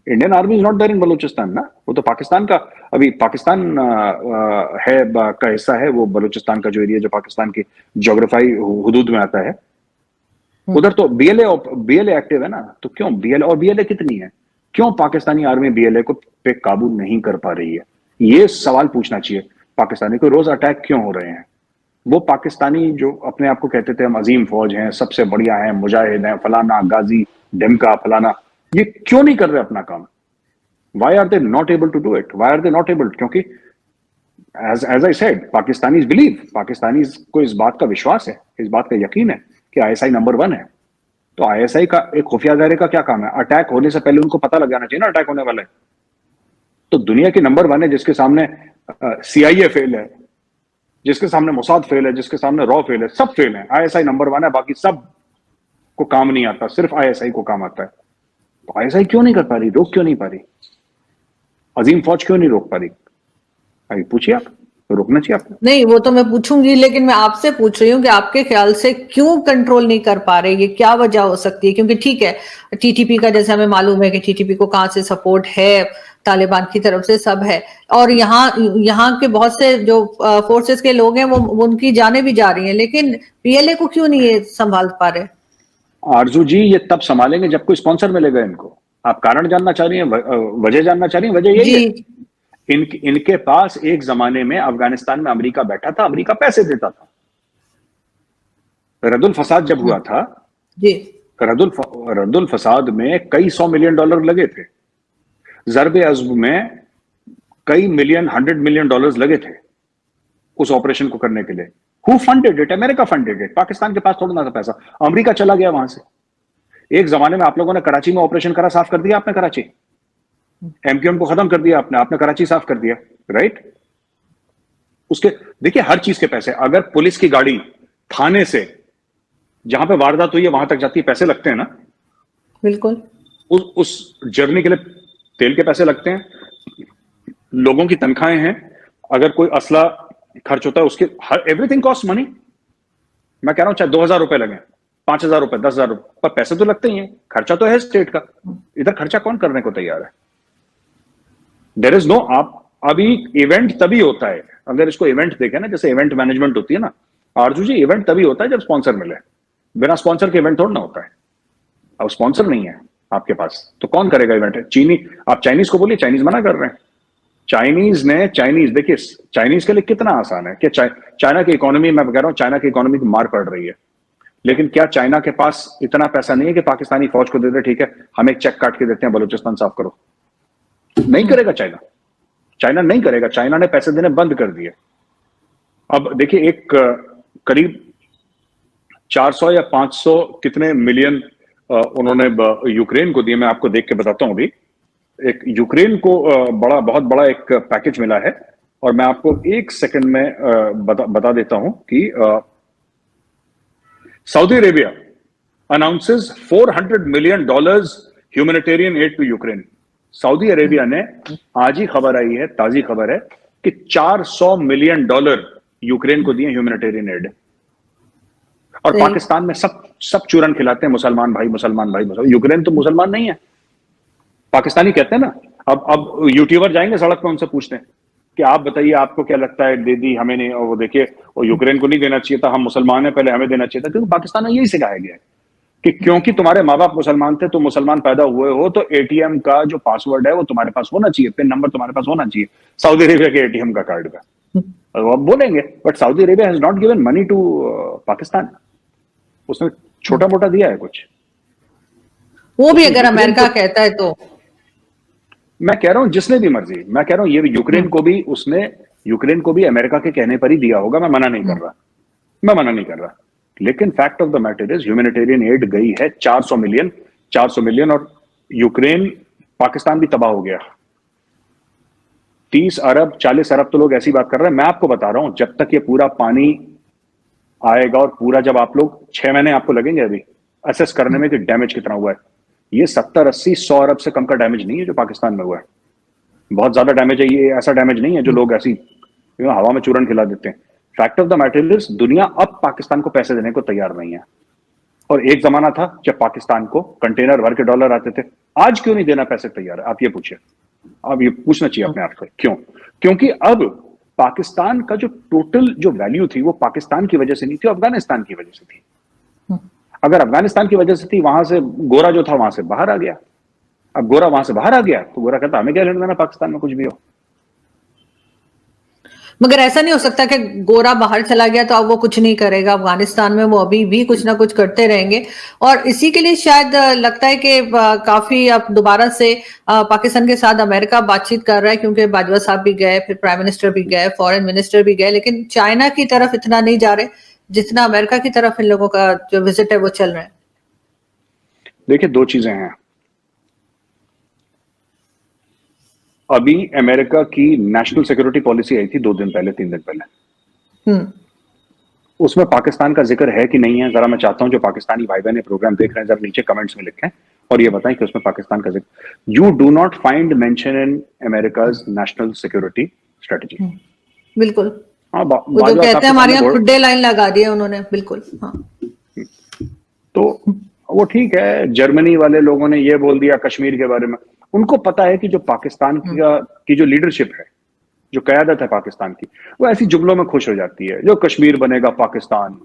Indian army is not there in Balochistan ना, वो तो पाकिस्तान का, अभी पाकिस्तान का हिस्सा है वो, बलूचिस्तान का जो एरिया जो पाकिस्तान की ज्योग्राफाई हुदूद में आता है, उधर तो बीएलए एक्टिव है ना। तो क्यों बीएलए, और बीएलए कितनी है, क्यों पाकिस्तानी आर्मी बीएलए को पे काबू नहीं कर पा रही है, ये सवाल पूछना चाहिए। पाकिस्तानी को रोज अटैक क्यों हो रहे हैं? वो पाकिस्तानी जो अपने आप को कहते थे हम अजीम फौज हैं, सबसे बढ़िया हैं, मुजाहिद हैं, फलाना गाजी ढिमका फलाना, ये क्यों नहीं कर रहे अपना काम? Why are they not able to do it? Why are they not able? क्योंकि as I said, Pakistanis believe, Pakistanis को इस बात का विश्वास है, इस बात का यकीन है कि आईएसआई नंबर 1 है। तो आईएसआई का एक खुफिया इदारे का क्या काम है? अटैक होने से पहले उनको पता लग जाना चाहिए ना अटैक होने वाला है। तो दुनिया की नंबर 1 है, जिसके सामने सीआईए फेल है, जिसके सामने मोसाद फेल है, जिसके सामने रॉ फेल है, सब फेल है, आईएसआई नंबर 1 है, बाकी सब को काम नहीं आता, सिर्फ आईएसआई को काम आता है। तो आईएसआई क्यों नहीं कर पा रही, रोक क्यों नहीं पा रही? अजीम फौज क्यों नहीं रोक पा रही? अभी पूछिए आप, रोकना चाहिए आपको। नहीं, वो तो मैं पूछूंगी, लेकिन मैं आपसे पूछ रही हूँ कि आपके ख्याल से क्यों कंट्रोल नहीं कर पा रहे, ये क्या वजह हो सकती है? क्योंकि ठीक है, टीटीपी का जैसे हमें मालूम है कि टीटीपी को कहाँ से सपोर्ट है, तालिबान की तरफ से सब है, और यहाँ के बहुत से जो फोर्सेस के लोग हैं वो उनकी जाने भी जा रही हैं, लेकिन पीएलए को क्यों नहीं ये संभाल पा रहे? आरजू जी, ये तब संभालेंगे जब कोई स्पॉन्सर मिलेगा इनको। आप कारण जानना चाह रही हैं, वजह जानना चाह रही हैं? वजह यही है, इनके पास एक जमाने में अफगानिस्तान में अमेरिका बैठा था, अमेरिका पैसे देता था। रद्दुल फसाद जब हुआ था जी, रद्दुल फसाद में कई $100 मिलियन लगे थे, ज़रब अज़्ब में कई मिलियन $100 मिलियन लगे थे उस ऑपरेशन को करने के लिए। Who funded it? America funded it. Pakistan के पास थोड़ा ना था पैसा, अमेरिका चला गया वहां से। एक जमाने में आप लोगों ने कराची में ऑपरेशन करा, साफ कर दिया आपने कराची, एमक्यूएम को खत्म कर दिया आपने कराची साफ कर दिया, राइट? उसके देखिए हर चीज के पैसे, अगर पुलिस की गाड़ी थाने से जहां पे वारदात हुई है वहां तक जाती है, पैसे लगते हैं ना, बिल्कुल। उस जर्नी के लिए तेल के पैसे लगते हैं, लोगों की तनख्वाहें हैं, अगर कोई असला खर्च होता है उसके, हर एवरीथिंग कॉस्ट मनी। मैं कह रहा हूं चाहे 2,000 रुपए लगे, 5,000 रुपए, 10,000 रुपए, पर पैसे तो लगते ही हैं, खर्चा तो है स्टेट का। इधर खर्चा कौन करने को तैयार है? देयर इज नो, आप अभी इवेंट तभी होता है, अगर इसको इवेंट देखें ना, जैसे इवेंट मैनेजमेंट होती है ना आरजू जी, इवेंट तभी होता है जब स्पॉन्सर मिले, बिना स्पॉन्सर के इवेंट थोड़ा ना होता है। अब स्पॉन्सर नहीं है आपके पास तो कौन करेगा इवेंट? चीनी, आप चाइनीज को बोलिए, चाइनीज मना कर रहे हैं। चाइनीज देखिए, चाइनीज के लिए कितना आसान है कि चाइना की इकोनॉमी, मैं कह रहा हूं चाइना की इकोनॉमी को मार पड़ रही है, लेकिन क्या चाइना के पास इतना पैसा नहीं है कि पाकिस्तानी फौज को दे दे, ठीक है हम एक चेक काट के देते हैं, बलूचिस्तान साफ करो? नहीं करेगा चाइना नहीं करेगा, चाइना ने पैसे देने बंद कर दिए। अब देखिए, एक करीब 400 या 500 कितने मिलियन उन्होंने यूक्रेन को दिए, मैं आपको देख के बताता हूं। अभी एक यूक्रेन को बहुत बड़ा एक पैकेज मिला है, और मैं आपको एक सेकंड में बता देता हूं कि Saudi Arabia announces $400 million humanitarian aid to Ukraine. Saudi Arabia ने, आज ही खबर आई है, ताजी खबर है कि $400 मिलियन यूक्रेन को दिए ह्यूमैनिटेरियन एड। और पाकिस्तान में सब चूरन खिलाते हैं, मुसलमान भाई मुसलमान भाई मुसलमान। यूक्रेन तो मुसलमान नहीं है, पाकिस्तानी कहते हैं ना। अब यूट्यूबर जाएंगे सड़क पर, उनसे पूछते हैं कि आप बताइए आपको क्या लगता है, दे दी हमें नहीं, और वो देखिए, और यूक्रेन को नहीं देना चाहिए था, हम मुसलमान हैं, पहले हमें देना चाहिए था। क्योंकि पाकिस्तान में यही सिखाया गया है कि क्योंकि तुम्हारे माँ बाप मुसलमान थे, तो मुसलमान पैदा हुए हो, तो एटीएम का जो पासवर्ड है वो तुम्हारे पास होना चाहिए, पिन नंबर तुम्हारे पास होना चाहिए, सऊदी अरेबिया के एटीएम का कार्ड का। अब बोलेंगे but Saudi Arabia has not given money to Pakistan, उसने छोटा मोटा दिया है कुछ, वो भी अगर अमेरिका कहता है तो। मैं कह रहा हूं जिसने भी मर्जी, मैं कह रहा हूं ये यूक्रेन को भी अमेरिका के कहने पर ही दिया होगा, मैं मना नहीं कर रहा, लेकिन fact of the matter is humanitarian add गई है 400 मिलियन, और यूक्रेन, पाकिस्तान भी तबाह हो गया। 30 अरब 40 अरब तो लोग ऐसी बात कर रहे हैं। मैं आपको बता रहा हूं, जब तक ये पूरा पानी आएगा, और पूरा जब आप लोग 6 महीने आपको लगेंगे अभी असेस करने में कि डैमेज कितना हुआ है। ये 70 80 100 अरब से कम का डैमेज नहीं है जो पाकिस्तान में हुआ है, बहुत ज्यादा डैमेज है। ये ऐसा डैमेज नहीं है जो लोग ऐसी हवा में चूरन खिला देते हैं। Fact of the matter is, दुनिया अब पाकिस्तान को पैसे देने को तैयार नहीं है। और एक जमाना था जब पाकिस्तान को कंटेनर भर के डॉलर आते थे, आज क्यों नहीं देना पैसे तैयार है? आप ये पूछिए, अब ये पूछना चाहिए अपने आप से, क्यों? क्योंकि अब पाकिस्तान का जो टोटल जो वैल्यू थी वो पाकिस्तान की वजह से नहीं थी, अफगानिस्तान की वजह से थी। अगर अफगानिस्तान की वजह से थी, वहां से गोरा जो था वहां से बाहर आ गया। अब गोरा वहां से बाहर आ गया तो गोरा कहता हमें क्या लेना देना पाकिस्तान में कुछ भी हो। मगर ऐसा नहीं हो सकता कि गोरा बाहर चला गया तो अब वो कुछ नहीं करेगा, अफगानिस्तान में वो अभी भी कुछ ना कुछ करते रहेंगे। और इसी के लिए शायद लगता है कि काफी अब दोबारा से पाकिस्तान के साथ अमेरिका बातचीत कर रहा है, क्योंकि बाजवा साहब भी गए, फिर प्राइम मिनिस्टर भी गए, फॉरेन मिनिस्टर भी गए, लेकिन चाइना की तरफ इतना नहीं जा रहे जितना अमेरिका की तरफ इन लोगों का जो विजिट है वो चल रहा है। देखिए, दो चीजें हैं। अभी अमेरिका की नेशनल सिक्योरिटी पॉलिसी आई थी 2 दिन पहले, 3 दिन पहले। उसमें पाकिस्तान का जिक्र है कि नहीं है? जरा मैं चाहता हूं जो पाकिस्तानी भाई बहन प्रोग्राम देख रहे हैं जरा नीचे कमेंट्स में लिखें और ये बताएं कि उसमें पाकिस्तान का जिक्र। You do not find mention in America's national security strategy. बिल्कुल। हाँ, वो जो कहते हैं हमारे यहाँ खुड्डे लाइन लगा दी है उन्होंने, बिल्कुल। हाँ, तो वो ठीक है, जर्मनी वाले लोगों ने ये बोल दिया कश्मीर के बारे में। उनको पता है कि जो पाकिस्तान की जो लीडरशिप है, जो कयादत है पाकिस्तान की, वो ऐसी जुमलों में खुश हो जाती है, जो कश्मीर बनेगा पाकिस्तान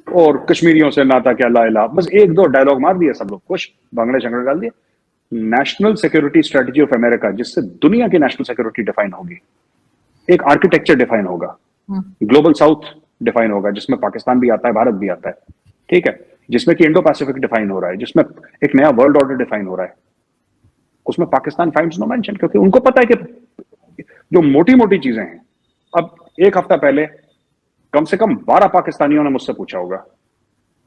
और कश्मीरियों से नाता क्या ला इला, बस 1-2 डायलॉग मार दिए, सब लोग खुश, भंगड़े शंगड़े डाल दिए। National security strategy of America, जिससे दुनिया की नेशनल सिक्योरिटी डिफाइन होगी, एक आर्किटेक्चर डिफाइन होगा, ग्लोबल साउथ डिफाइन होगा, जिसमें पाकिस्तान भी आता है, भारत भी आता है, ठीक है, जिसमें कि इंडो पैसिफिक डिफाइन हो रहा है, जिसमें एक नया वर्ल्ड ऑर्डर डिफाइन हो रहा है, उसमें पाकिस्तान फाइंड्स नो मेंशन, क्योंकि उनको पता है कि जो मोटी मोटी चीजें हैं। अब 1 हफ्ता पहले कम से कम 12 पाकिस्तानियों ने मुझसे पूछा होगा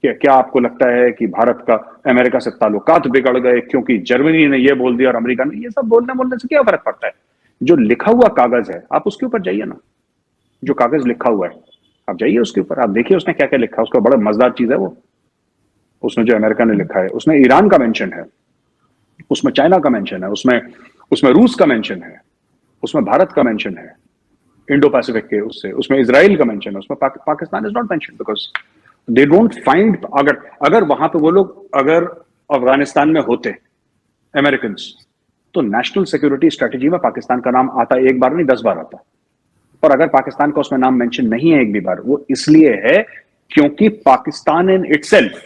कि क्या आपको लगता है कि भारत का अमेरिका से ताल्लुकात बिगड़ गए क्योंकि जर्मनी ने यह बोल दिया और अमेरिका ने। ये सब बोलने से क्या फर्क पड़ता है? जो लिखा हुआ कागज है आप उसके ऊपर जाइए ना, जो कागज लिखा हुआ है आप जाइए उसके ऊपर, आप देखिए उसने क्या क्या लिखा है। उसका बड़ा मजेदार चीज है वो, उसने जो अमेरिका ने लिखा है, उसमें ईरान का मेंशन है, उसमें चाइना का मेंशन है, उसमें रूस का मेंशन है, उसमें भारत का मेंशन है इंडो पैसिफिक के, उसमें इजराइल का मेंशन है, उसमें Pakistan is not mention because they don't find. अगर वहां पे वो लोग अगर अफगानिस्तान में होते अमेरिकन, तो नेशनल सिक्योरिटी स्ट्रेटेजी में पाकिस्तान का नाम आता, 1 बार नहीं 10 बार आता। और अगर पाकिस्तान का उसमें नाम मेंशन नहीं है एक भी बार, वो इसलिए है क्योंकि पाकिस्तान इन इटसेल्फ,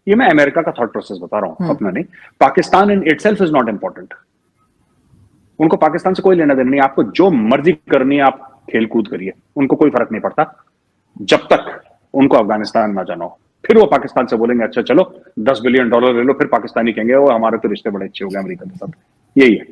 ये मैं अमेरिका का थॉट प्रोसेस बता रहा हूं, अपना नहीं, Pakistan in itself is not important. उनको पाकिस्तान से कोई लेना देना नहीं, आपको जो मर्जी करनी है आप खेल कूद करिए, उनको कोई फर्क नहीं पड़ता जब तक उनको अफगानिस्तान ना जाना हो। फिर वो पाकिस्तान से बोलेंगे अच्छा चलो $10 बिलियन ले लो, फिर पाकिस्तानी कहेंगे वो हमारे तो रिश्ते बड़े अच्छे हो गए अमेरिका के साथ। यही है।